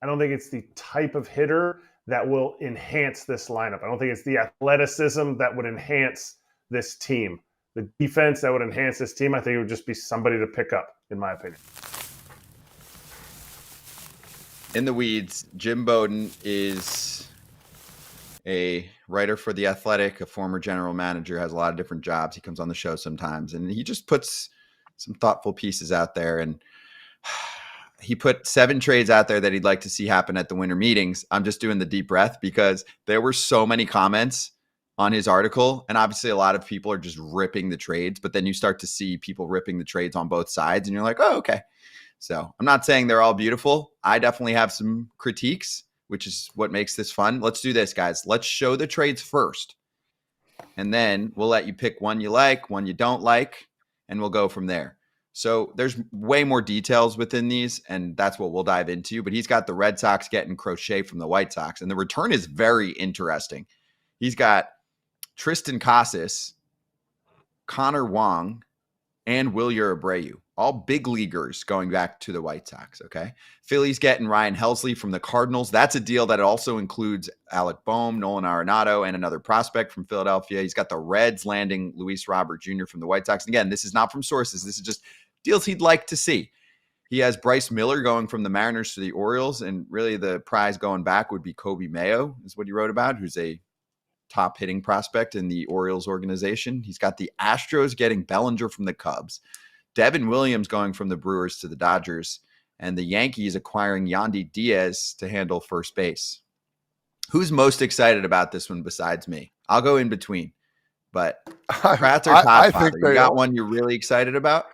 I don't think it's the type of hitter that will enhance this lineup. I don't think it's the athleticism that would enhance this team. The defense that would enhance this team, I think it would just be somebody to pick up, in my opinion. In the weeds, Jim Bowden is a writer for The Athletic, a former general manager, has a lot of different jobs. He comes on the show sometimes, and he just puts some thoughtful pieces out there. And he put 7 trades out there that he'd like to see happen at the winter meetings. I'm just doing the deep breath because there were so many comments on his article. And obviously a lot of people are just ripping the trades, but then you start to see people ripping the trades on both sides and you're like, oh, okay. So I'm not saying they're all beautiful. I definitely have some critiques, which is what makes this fun. Let's do this, guys. Let's show the trades first. And then we'll let you pick one you like, one you don't like, and we'll go from there. So there's way more details within these, and that's what we'll dive into. But he's got the Red Sox getting Crochet from the White Sox, and the return is very interesting. He's got Tristan Casas, Connor Wong, and Wilyer Abreu, all big leaguers going back to the White Sox, okay? Philly's getting Ryan Helsley from the Cardinals. That's a deal that also includes Alec Boehm, Nolan Arenado, and another prospect from Philadelphia. He's got the Reds landing Luis Robert Jr. from the White Sox. And again, this is not from sources. This is just deals he'd like to see. He has Bryce Miller going from the Mariners to the Orioles, and really the prize going back would be Kobe Mayo, is what he wrote about, who's a top hitting prospect in the Orioles organization. He's got the Astros getting Bellinger from the Cubs, Devin Williams going from the Brewers to the Dodgers, and the Yankees acquiring Yandy Diaz to handle first base. Who's most excited about this one besides me? I'll go in between, but Pratt or Todd Father, you got one you're really excited about?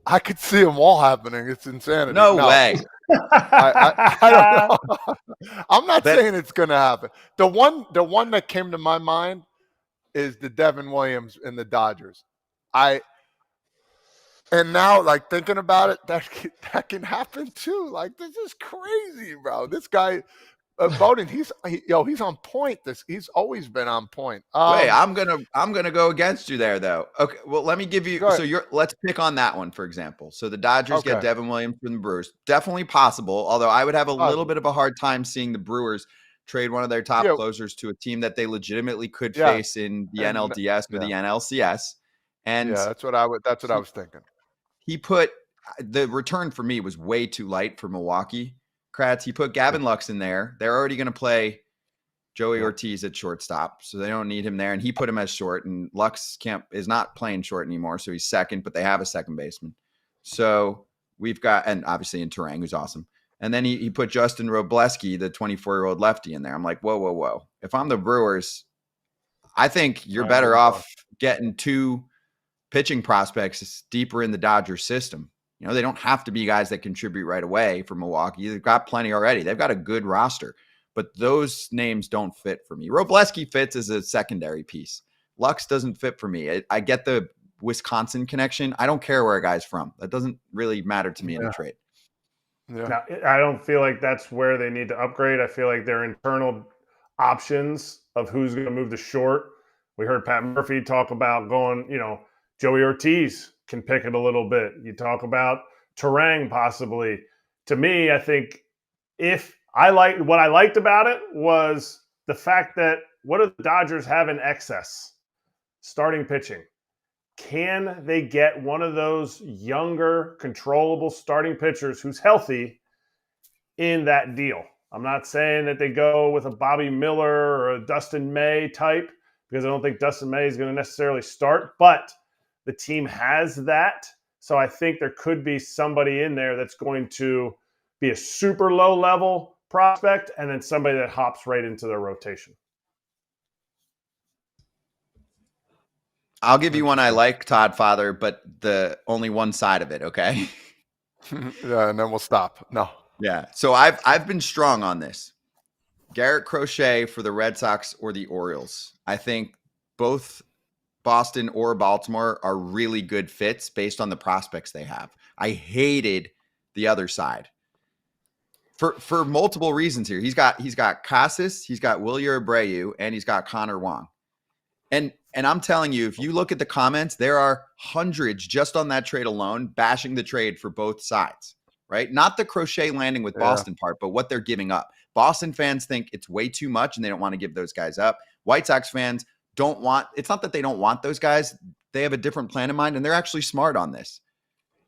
I could see them all happening. It's insanity. No way. I don't know. I'm not saying it's going to happen. The one that came to my mind is the Devin Williams and the Dodgers. And now, like, thinking about it, that can happen too. Like, this is crazy, bro. This guy, Bowden, he's on point. He's always been on point. Wait, I'm gonna go against you there, though. Okay, well, let me give you. So let's pick on that one for example. So the Dodgers get Devin Williams from the Brewers. Definitely possible. Although I would have a little bit of a hard time seeing the Brewers trade one of their top closers to a team that they legitimately could face in the NLDS or the NLCS. And that's what I was thinking. He put the return for me was way too light for Milwaukee. Kratz, he put Gavin Lux in there. They're already going to play Joey Ortiz at shortstop, so they don't need him there. And he put him as short, and Lux is not playing short anymore, so he's second, but they have a second baseman. So we've got, and obviously in Terang, who's awesome. And then he put Justin Robleski, the 24-year-old lefty, in there. I'm like, whoa. If I'm the Brewers, I think you're better off getting 2 pitching prospects deeper in the Dodgers system. You know, they don't have to be guys that contribute right away for Milwaukee. They've got plenty already. They've got a good roster, but those names don't fit for me. Robleski fits as a secondary piece. Lux doesn't fit for me. I get the Wisconsin connection. I don't care where a guy's from. That doesn't really matter to me in a trade. Yeah. Now, I don't feel like that's where they need to upgrade. I feel like their internal options of who's going to move to short. We heard Pat Murphy talk about going, Joey Ortiz can pick it a little bit. You talk about Terang possibly. To me, I think what I liked about it was the fact that what do the Dodgers have in excess? Starting pitching. Can they get one of those younger, controllable starting pitchers who's healthy in that deal? I'm not saying that they go with a Bobby Miller or a Dustin May type, because I don't think Dustin May is going to necessarily start, but the team has that. So I think there could be somebody in there that's going to be a super low-level prospect and then somebody that hops right into their rotation. I'll give you one I like, Todd Father, but the only one side of it, okay? Yeah, and then we'll stop. No. Yeah. So I've been strong on this. Garrett Crochet for the Red Sox or the Orioles. I think both Boston or Baltimore are really good fits based on the prospects they have. I hated the other side for multiple reasons here. He's got Casas, he's got Wilyer Abreu, and he's got Connor Wong. And I'm telling you, if you look at the comments, there are hundreds just on that trade alone bashing the trade for both sides. right? Not the Crochet landing with Boston part, but what they're giving up. Boston fans think it's way too much and they don't want to give those guys up. White Sox fans don't want, it's not that they don't want those guys. They have a different plan in mind and they're actually smart on this.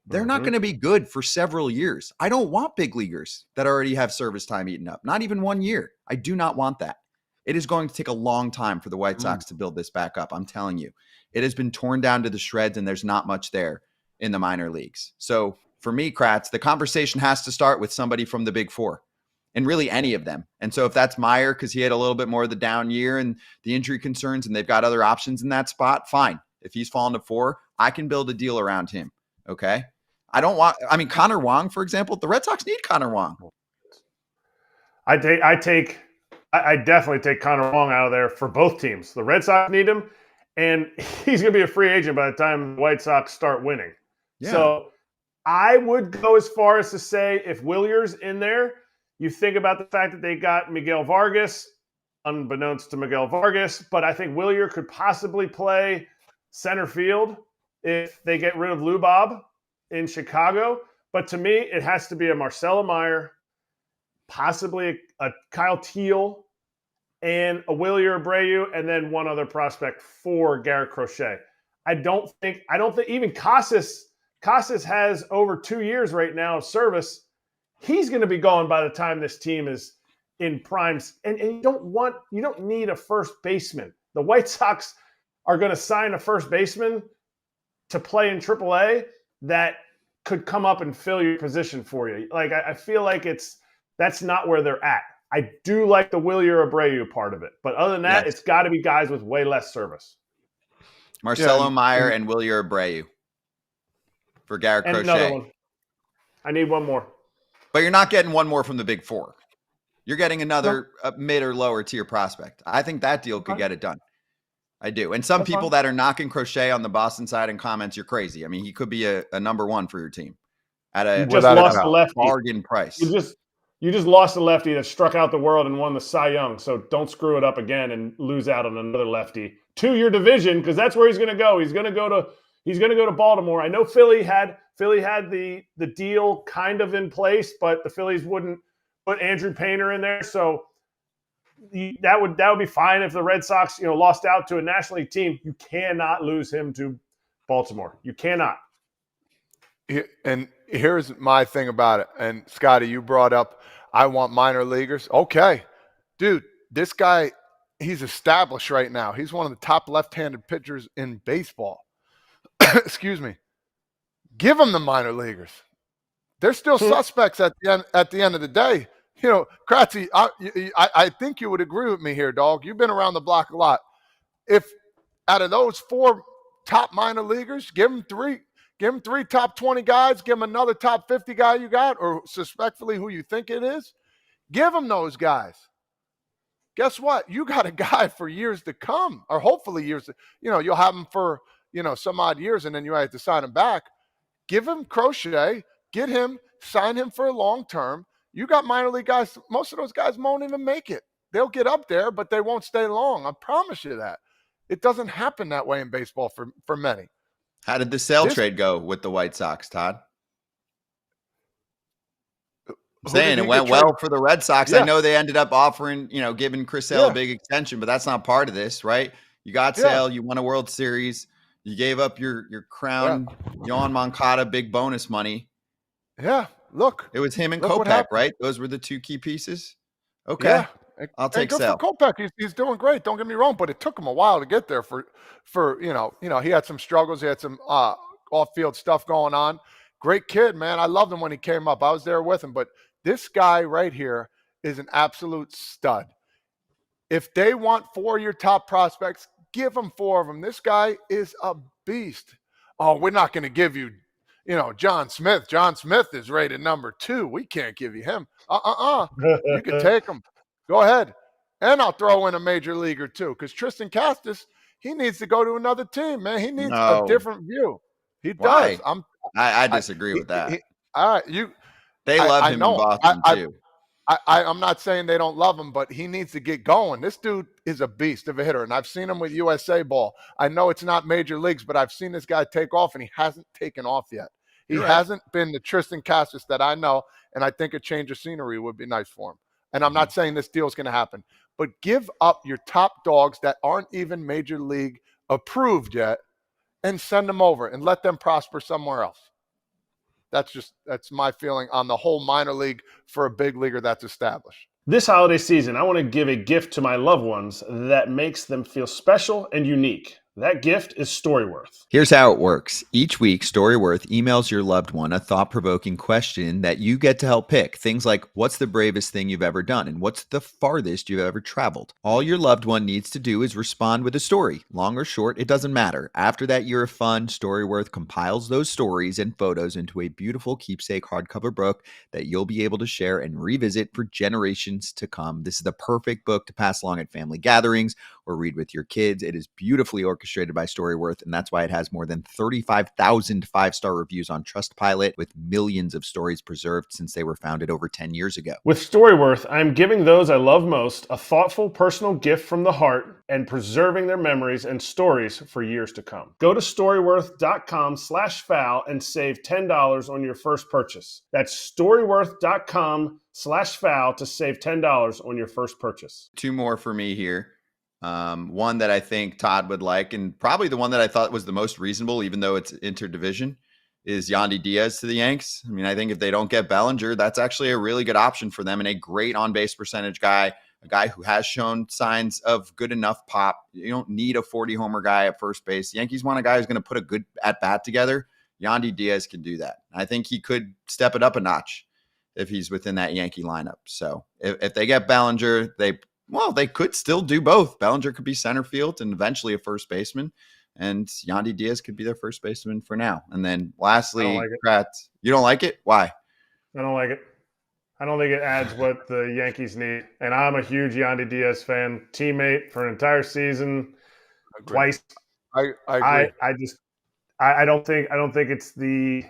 They're not going to be good for several years. I don't want big leaguers that already have service time eaten up. Not even 1 year. I do not want that. It is going to take a long time for the White Sox to build this back up. I'm telling you, it has been torn down to the shreds and there's not much there in the minor leagues. So for me, Kratz, the conversation has to start with somebody from the Big Four and really any of them. And so if that's Meyer, because he had a little bit more of the down year and the injury concerns and they've got other options in that spot, fine. If he's fallen to 4, I can build a deal around him. Okay. Connor Wong, for example, the Red Sox need Connor Wong. I definitely take Connor Wong out of there for both teams. The Red Sox need him, and he's going to be a free agent by the time the White Sox start winning. Yeah. So I would go as far as to say if Willier's in there, you think about the fact that they got Miguel Vargas, unbeknownst to Miguel Vargas, but I think Willier could possibly play center field if they get rid of Lou Bob in Chicago. But to me, it has to be a Marcelo Meyer, possibly a Kyle Teal, and a Wilyer Abreu, and then one other prospect for Garrett Crochet. I don't think even Casas has over 2 years right now of service. He's going to be gone by the time this team is in primes. And you don't need a first baseman. The White Sox are going to sign a first baseman to play in AAA that could come up and fill your position for you. Like, I feel like that's not where they're at. I do like the Wilyer Abreu part of it. But other than that, It's got to be guys with way less service. Marcelo Meyer and Wilyer Abreu for Garrett Crochet. Another one. I need one more. But you're not getting one more from the Big Four. You're getting another mid or lower tier prospect. I think that deal could get it done. I do. And some people that are knocking Crochet on the Boston side in comments, you're crazy. I mean, he could be a number 1 for your team at a bargain price. You just lost a lefty that struck out the world and won the Cy Young. So don't screw it up again and lose out on another lefty to your division, because that's where he's going to go. He's going to go to Baltimore. I know Philly had the deal kind of in place, but the Phillies wouldn't put Andrew Painter in there. So that would be fine if the Red Sox, lost out to a National League team. You cannot lose him to Baltimore. You cannot. And here's my thing about it. And Scotty, you brought up, I want minor leaguers. Okay, dude, this guy, he's established right now. He's one of the top left-handed pitchers in baseball. Excuse me. Give him the minor leaguers. They're still suspects at the end of the day. Kratzy, I think you would agree with me here, dog. You've been around the block a lot. If out of those 4 top minor leaguers, give them 3 top 20 guys, give them another top 50 guy you got, or suspectfully who you think it is. Give them those guys. Guess what? You got a guy for years to come, or hopefully years. You'll have him for, some odd years, and then you have to sign him back. Give him Crochet, get him, sign him for a long term. You got minor league guys. Most of those guys won't even make it. They'll get up there, but they won't stay long. I promise you that. It doesn't happen that way in baseball for many. How did the Sale trade go with the White Sox, Todd? I'm saying it went well for the Red Sox. Yeah. I know they ended up offering, giving Chris Sale a big extension, but that's not part of this, right? You got Sale, you won a World Series, you gave up your crown, Yohan Moncada, big bonus money. Yeah, look. It was him and Kopech, right? Those were the 2 key pieces. Okay. Yeah. I'll take Sale. For Kopech. He's doing great. Don't get me wrong, but it took him a while to get there for he had some struggles. He had some off-field stuff going on. Great kid, man. I loved him when he came up. I was there with him. But this guy right here is an absolute stud. If they want 4 of your top prospects, give them 4 of them. This guy is a beast. Oh, we're not going to give you, John Smith. John Smith is rated number 2. We can't give you him. You can take him. Go ahead. And I'll throw in a major leaguer too, because Tristan Castis, he needs to go to another team, man. He needs a different view. He does. I disagree with that. All right, they love him in Boston too. I'm not saying they don't love him, but he needs to get going. This dude is a beast of a hitter, and I've seen him with USA ball. I know it's not major leagues, but I've seen this guy take off, and he hasn't taken off yet. He hasn't been the Tristan Cassis that I know, and I think a change of scenery would be nice for him. And I'm not saying this deal is going to happen, but give up your top dogs that aren't even major league approved yet and send them over and let them prosper somewhere else. That's my feeling on the whole minor league for a big leaguer that's established. This holiday season, I want to give a gift to my loved ones that makes them feel special and unique. That gift is StoryWorth. Here's how it works. Each week, StoryWorth emails your loved one a thought-provoking question that you get to help pick. Things like, what's the bravest thing you've ever done? And what's the farthest you've ever traveled? All your loved one needs to do is respond with a story. Long or short, it doesn't matter. After that year of fun, StoryWorth compiles those stories and photos into a beautiful keepsake hardcover book that you'll be able to share and revisit for generations to come. This is the perfect book to pass along at family gatherings or read with your kids. It is beautifully orchestrated by StoryWorth, and that's why it has more than 35,000 five-star reviews on Trustpilot, with millions of stories preserved since they were founded over 10 years ago. With StoryWorth, I'm giving those I love most a thoughtful, personal gift from the heart and preserving their memories and stories for years to come. Go to storyworth.com/foul and save $10 on your first purchase. That's storyworth.com/foul to save $10 on your first purchase. Two more for me here. One that I think Todd would like, and probably the one that I thought was the most reasonable, even though it's interdivision, is Yandy Diaz to the Yanks. I mean, I think if they don't get Bellinger, that's actually a really good option for them and a great on-base percentage guy, a guy who has shown signs of good enough pop. You don't need a 40-homer guy at first base. The Yankees want a guy who's going to put a good at-bat together. Yandy Diaz can do that. I think he could step it up a notch if he's within that Yankee lineup. So if they get Bellinger, they could still do both. Bellinger could be center field and eventually a first baseman, and Yandy Diaz could be their first baseman for now. And then lastly, Kratz, you don't like it? Why? I don't like it. I don't think it adds what the Yankees need. And I'm a huge Yandy Diaz fan, teammate for an entire season, twice. I agree. I don't think it's the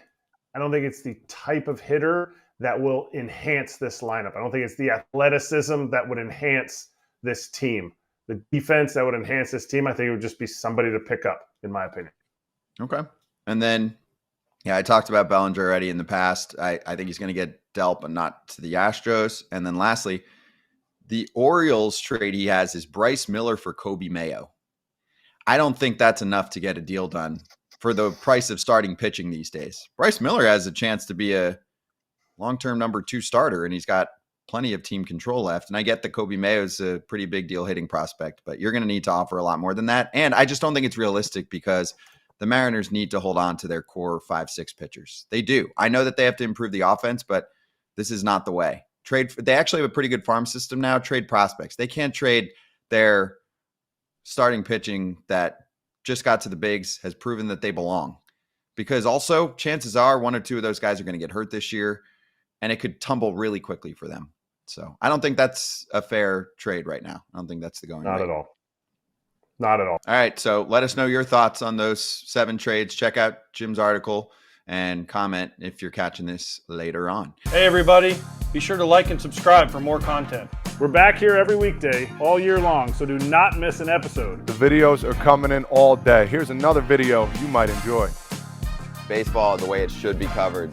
type of hitter that will enhance this lineup. I don't think it's the athleticism that would enhance this team. The defense that would enhance this team, I think it would just be somebody to pick up, in my opinion. Okay. And then, I talked about Bellinger already in the past. I think he's going to get dealt, but not to the Astros. And then lastly, the Orioles trade he has is Bryce Miller for Kobe Mayo. I don't think that's enough to get a deal done for the price of starting pitching these days. Bryce Miller has a chance to be a long-term number 2 starter, and he's got plenty of team control left. And I get that Kobe Mayo is a pretty big deal hitting prospect, but you're going to need to offer a lot more than that. And I just don't think it's realistic because the Mariners need to hold on to their core 5-6 pitchers. They do. I know that they have to improve the offense, but this is not the way. They actually have a pretty good farm system now. Trade prospects. They can't trade their starting pitching that just got to the bigs, has proven that they belong. Because also, chances are 1 or 2 of those guys are going to get hurt this year, and it could tumble really quickly for them. So I don't think that's a fair trade right now. I don't think that's the going rate. Not at all. Not at all. All right. So let us know your thoughts on those 7 trades. Check out Jim's article and comment if you're catching this later on. Hey, everybody. Be sure to like and subscribe for more content. We're back here every weekday, all year long, so do not miss an episode. The videos are coming in all day. Here's another video you might enjoy. Baseball the way it should be covered.